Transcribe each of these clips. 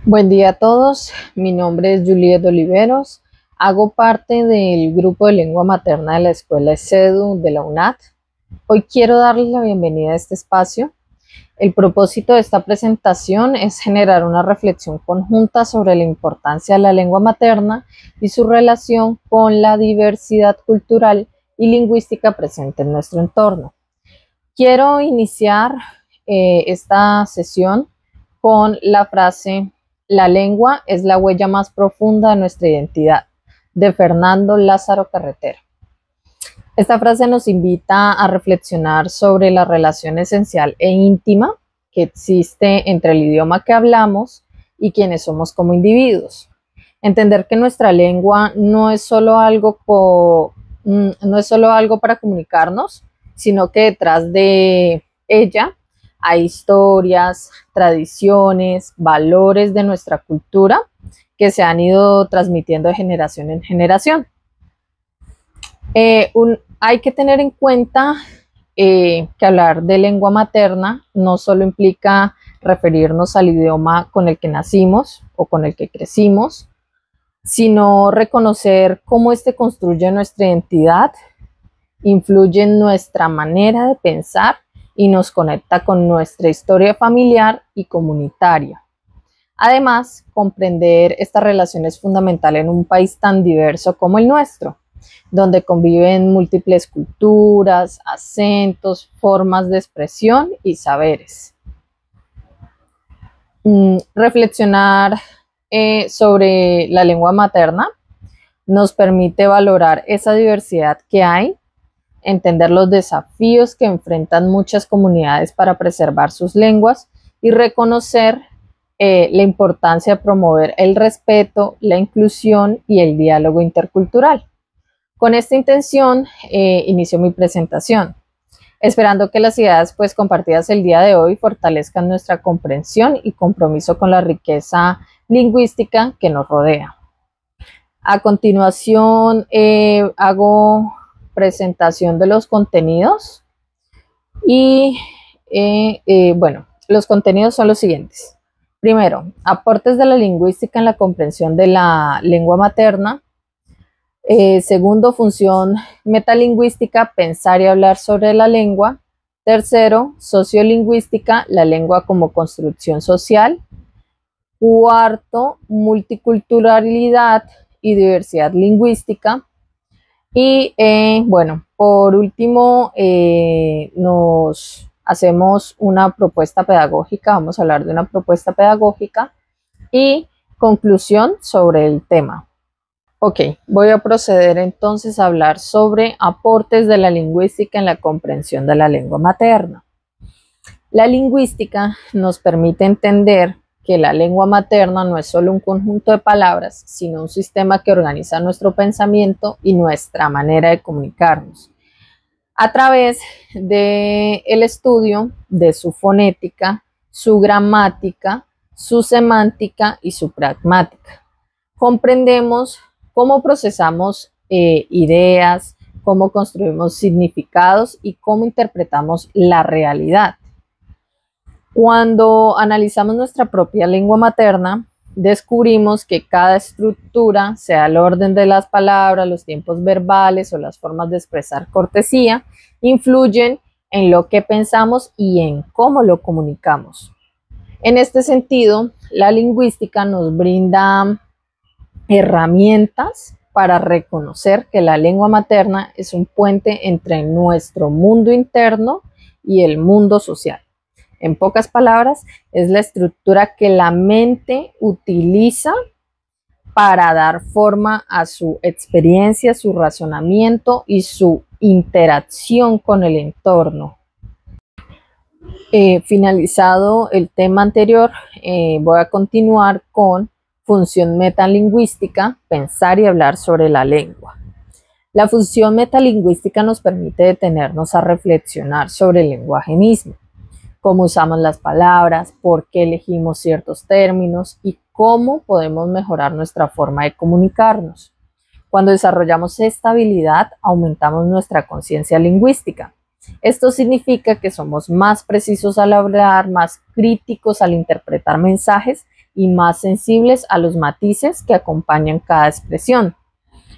Buen día a todos, mi nombre es Juliet Oliveros, hago parte del grupo de lengua materna de la Escuela ECEDU de la UNAT. Hoy quiero darles la bienvenida a este espacio. El propósito de esta presentación es generar una reflexión conjunta sobre la importancia de la lengua materna y su relación con la diversidad cultural y lingüística presente en nuestro entorno. Quiero iniciar esta sesión con la frase "La lengua es la huella más profunda de nuestra identidad", de Fernando Lázaro Carretero. Esta frase nos invita a reflexionar sobre la relación esencial e íntima que existe entre el idioma que hablamos y quienes somos como individuos. Entender que nuestra lengua no es solo algo para comunicarnos, sino que detrás de ella hay historias, tradiciones, valores de nuestra cultura que se han ido transmitiendo de generación en generación. Hay que tener en cuenta que hablar de lengua materna no solo implica referirnos al idioma con el que nacimos o con el que crecimos, sino reconocer cómo este construye nuestra identidad, influye en nuestra manera de pensar y nos conecta con nuestra historia familiar y comunitaria. Además, comprender esta relación es fundamental en un país tan diverso como el nuestro, donde conviven múltiples culturas, acentos, formas de expresión y saberes. Reflexionar sobre la lengua materna nos permite valorar esa diversidad que hay, entender los desafíos que enfrentan muchas comunidades para preservar sus lenguas y reconocer la importancia de promover el respeto, la inclusión y el diálogo intercultural. Con esta intención inicio mi presentación, esperando que las ideas compartidas el día de hoy fortalezcan nuestra comprensión y compromiso con la riqueza lingüística que nos rodea. A continuación hago presentación de los contenidos y bueno, los contenidos son los siguientes. Primero, aportes de la lingüística en la comprensión de la lengua materna. Segundo, función metalingüística, pensar y hablar sobre la lengua. Tercero, sociolingüística, la lengua como construcción social. Cuarto, multiculturalidad y diversidad lingüística. Y bueno, por último, nos hacemos una propuesta pedagógica, vamos a hablar de una propuesta pedagógica y conclusión sobre el tema. Ok, voy a proceder entonces a hablar sobre aportes de la lingüística en la comprensión de la lengua materna. La lingüística nos permite entender que la lengua materna no es solo un conjunto de palabras, sino un sistema que organiza nuestro pensamiento y nuestra manera de comunicarnos, a través del estudio de su fonética, su gramática, su semántica y su pragmática. Comprendemos cómo procesamos ideas, cómo construimos significados y cómo interpretamos la realidad. Cuando analizamos nuestra propia lengua materna, descubrimos que cada estructura, sea el orden de las palabras, los tiempos verbales o las formas de expresar cortesía, influyen en lo que pensamos y en cómo lo comunicamos. En este sentido, la lingüística nos brinda herramientas para reconocer que la lengua materna es un puente entre nuestro mundo interno y el mundo social. En pocas palabras, es la estructura que la mente utiliza para dar forma a su experiencia, su razonamiento y su interacción con el entorno. Finalizado el tema anterior, voy a continuar con función metalingüística, pensar y hablar sobre la lengua. La función metalingüística nos permite detenernos a reflexionar sobre el lenguaje mismo, cómo usamos las palabras, por qué elegimos ciertos términos y cómo podemos mejorar nuestra forma de comunicarnos. Cuando desarrollamos esta habilidad, aumentamos nuestra conciencia lingüística. Esto significa que somos más precisos al hablar, más críticos al interpretar mensajes y más sensibles a los matices que acompañan cada expresión.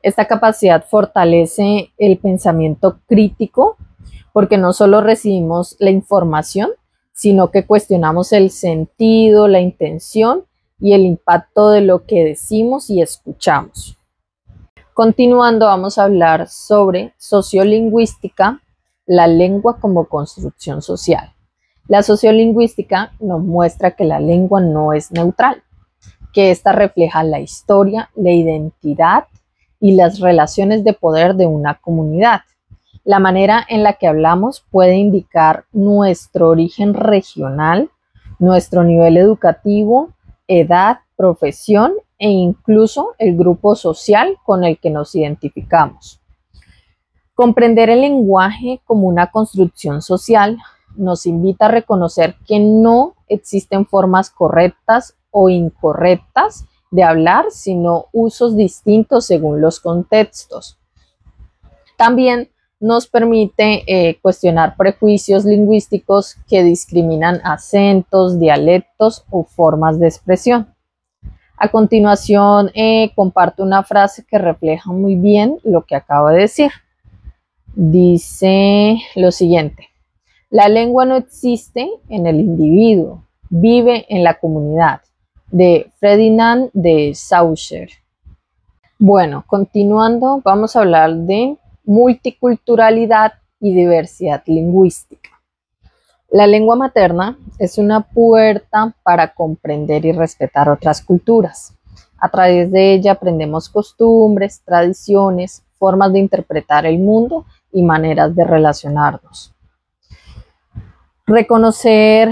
Esta capacidad fortalece el pensamiento crítico porque no solo recibimos la información, sino que cuestionamos el sentido, la intención y el impacto de lo que decimos y escuchamos. Continuando, vamos a hablar sobre sociolingüística, la lengua como construcción social. La sociolingüística nos muestra que la lengua no es neutral, que ésta refleja la historia, la identidad y las relaciones de poder de una comunidad. La manera en la que hablamos puede indicar nuestro origen regional, nuestro nivel educativo, edad, profesión e incluso el grupo social con el que nos identificamos. Comprender el lenguaje como una construcción social nos invita a reconocer que no existen formas correctas o incorrectas de hablar, sino usos distintos según los contextos. También nos permite cuestionar prejuicios lingüísticos que discriminan acentos, dialectos o formas de expresión. A continuación, comparto una frase que refleja muy bien lo que acabo de decir. Dice lo siguiente: la lengua no existe en el individuo, vive en la comunidad, de Ferdinand de Saussure. Bueno, continuando, vamos a hablar de multiculturalidad y diversidad lingüística. La lengua materna es una puerta para comprender y respetar otras culturas. A través de ella aprendemos costumbres, tradiciones, formas de interpretar el mundo y maneras de relacionarnos. Reconocer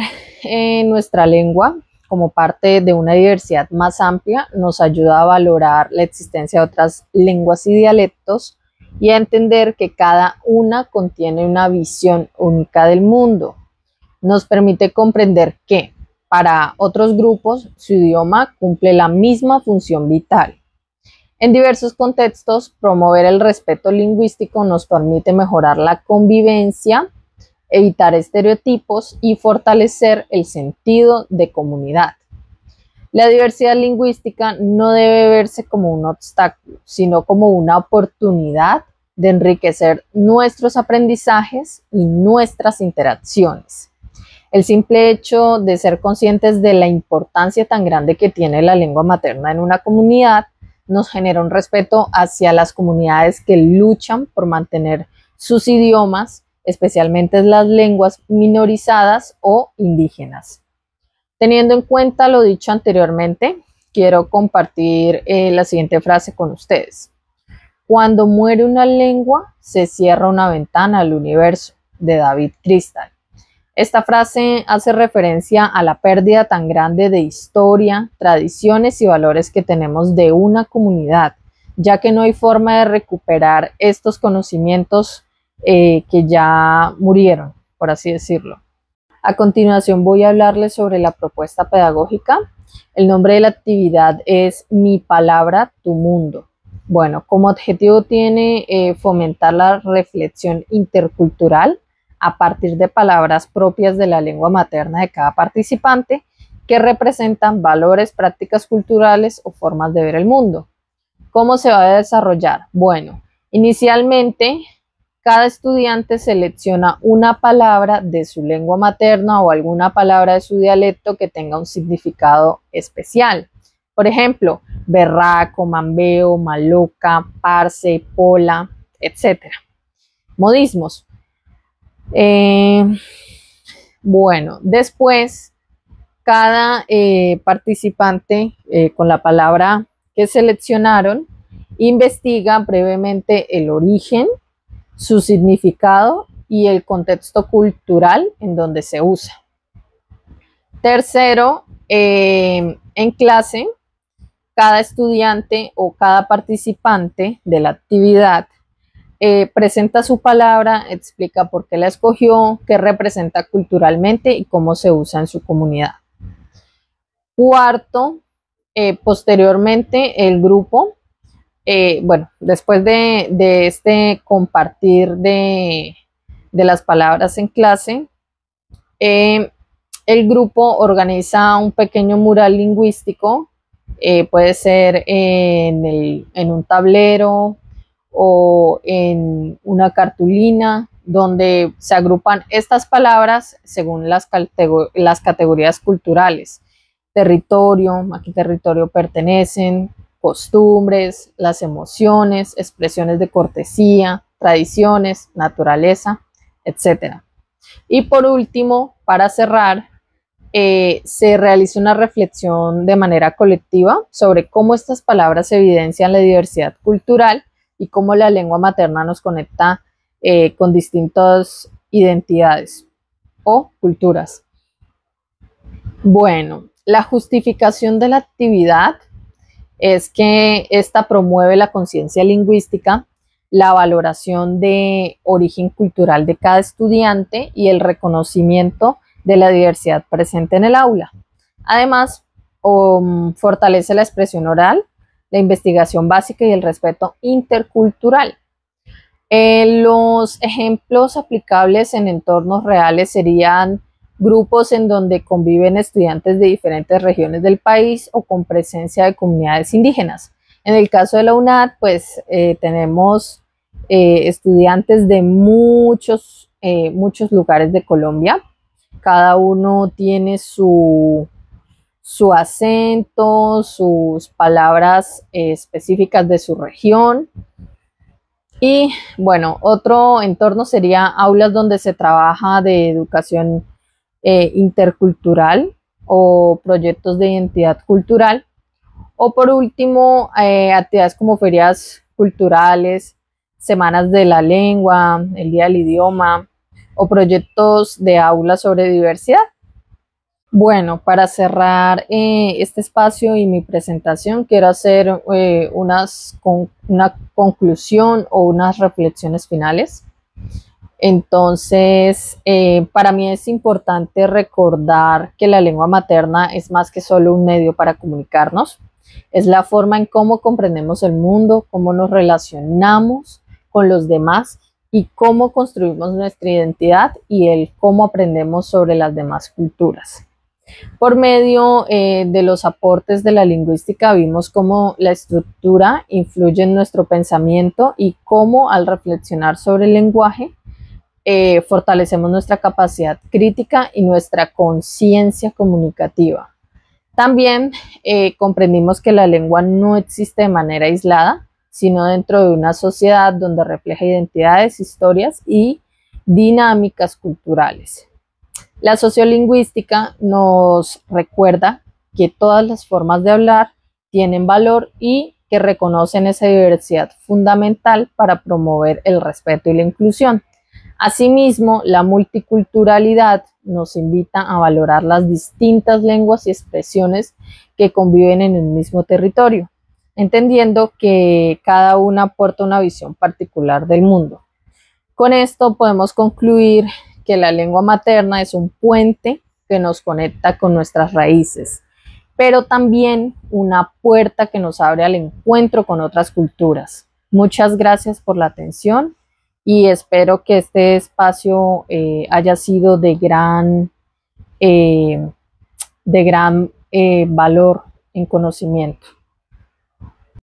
nuestra lengua como parte de una diversidad más amplia nos ayuda a valorar la existencia de otras lenguas y dialectos y a entender que cada una contiene una visión única del mundo. Nos permite comprender que para otros grupos su idioma cumple la misma función vital. En diversos contextos, promover el respeto lingüístico nos permite mejorar la convivencia, evitar estereotipos y fortalecer el sentido de comunidad. La diversidad lingüística no debe verse como un obstáculo, sino como una oportunidad de enriquecer nuestros aprendizajes y nuestras interacciones. El simple hecho de ser conscientes de la importancia tan grande que tiene la lengua materna en una comunidad nos genera un respeto hacia las comunidades que luchan por mantener sus idiomas, especialmente las lenguas minorizadas o indígenas. Teniendo en cuenta lo dicho anteriormente, quiero compartir la siguiente frase con ustedes. Cuando muere una lengua, se cierra una ventana al universo, de David Crystal. Esta frase hace referencia a la pérdida tan grande de historia, tradiciones y valores que tenemos de una comunidad, ya que no hay forma de recuperar estos conocimientos que ya murieron, por así decirlo. A continuación voy a hablarles sobre la propuesta pedagógica. El nombre de la actividad es Mi palabra, tu mundo. Bueno, como objetivo tiene fomentar la reflexión intercultural a partir de palabras propias de la lengua materna de cada participante que representan valores, prácticas culturales o formas de ver el mundo. ¿Cómo se va a desarrollar? Bueno, inicialmente cada estudiante selecciona una palabra de su lengua materna o alguna palabra de su dialecto que tenga un significado especial. Por ejemplo, berraco, mambeo, maloca, parce, pola, etc. Modismos. Bueno, después cada participante con la palabra que seleccionaron investiga brevemente el origen, su significado y el contexto cultural en donde se usa. Tercero, en clase, cada estudiante o cada participante de la actividad presenta su palabra, explica por qué la escogió, qué representa culturalmente y cómo se usa en su comunidad. Cuarto, posteriormente el grupo, bueno, después de este compartir de las palabras en clase, El grupo organiza un pequeño mural lingüístico, puede ser en un tablero o en una cartulina, donde se agrupan estas palabras según las categorías culturales. Territorio, a qué territorio pertenecen, costumbres, las emociones, expresiones de cortesía, tradiciones, naturaleza, etc. Y por último, para cerrar, se realiza una reflexión de manera colectiva sobre cómo estas palabras evidencian la diversidad cultural y cómo la lengua materna nos conecta con distintas identidades o culturas. Bueno, la justificación de la actividad es que esta promueve la conciencia lingüística, la valoración de origen cultural de cada estudiante y el reconocimiento de la diversidad presente en el aula. Además, fortalece la expresión oral, la investigación básica y el respeto intercultural. Los ejemplos aplicables en entornos reales serían grupos en donde conviven estudiantes de diferentes regiones del país o con presencia de comunidades indígenas. En el caso de la UNAD, pues tenemos estudiantes de muchos lugares de Colombia. Cada uno tiene su acento, sus palabras específicas de su región. Y bueno, otro entorno sería aulas donde se trabaja de educación intercultural o proyectos de identidad cultural. O por último, actividades como ferias culturales, semanas de la lengua, el día del idioma o proyectos de aula sobre diversidad. Bueno, para cerrar este espacio y mi presentación, quiero hacer una conclusión o unas reflexiones finales. Entonces, para mí es importante recordar que la lengua materna es más que solo un medio para comunicarnos. Es la forma en cómo comprendemos el mundo, cómo nos relacionamos con los demás y cómo construimos nuestra identidad y el cómo aprendemos sobre las demás culturas. Por medio de los aportes de la lingüística vimos cómo la estructura influye en nuestro pensamiento y cómo al reflexionar sobre el lenguaje fortalecemos nuestra capacidad crítica y nuestra conciencia comunicativa. También comprendimos que la lengua no existe de manera aislada, sino dentro de una sociedad donde refleja identidades, historias y dinámicas culturales. La sociolingüística nos recuerda que todas las formas de hablar tienen valor y que reconocen esa diversidad fundamental para promover el respeto y la inclusión. Asimismo, la multiculturalidad nos invita a valorar las distintas lenguas y expresiones que conviven en el mismo territorio, entendiendo que cada una aporta una visión particular del mundo. Con esto podemos concluir que la lengua materna es un puente que nos conecta con nuestras raíces, pero también una puerta que nos abre al encuentro con otras culturas. Muchas gracias por la atención y espero que este espacio haya sido de gran valor en conocimiento.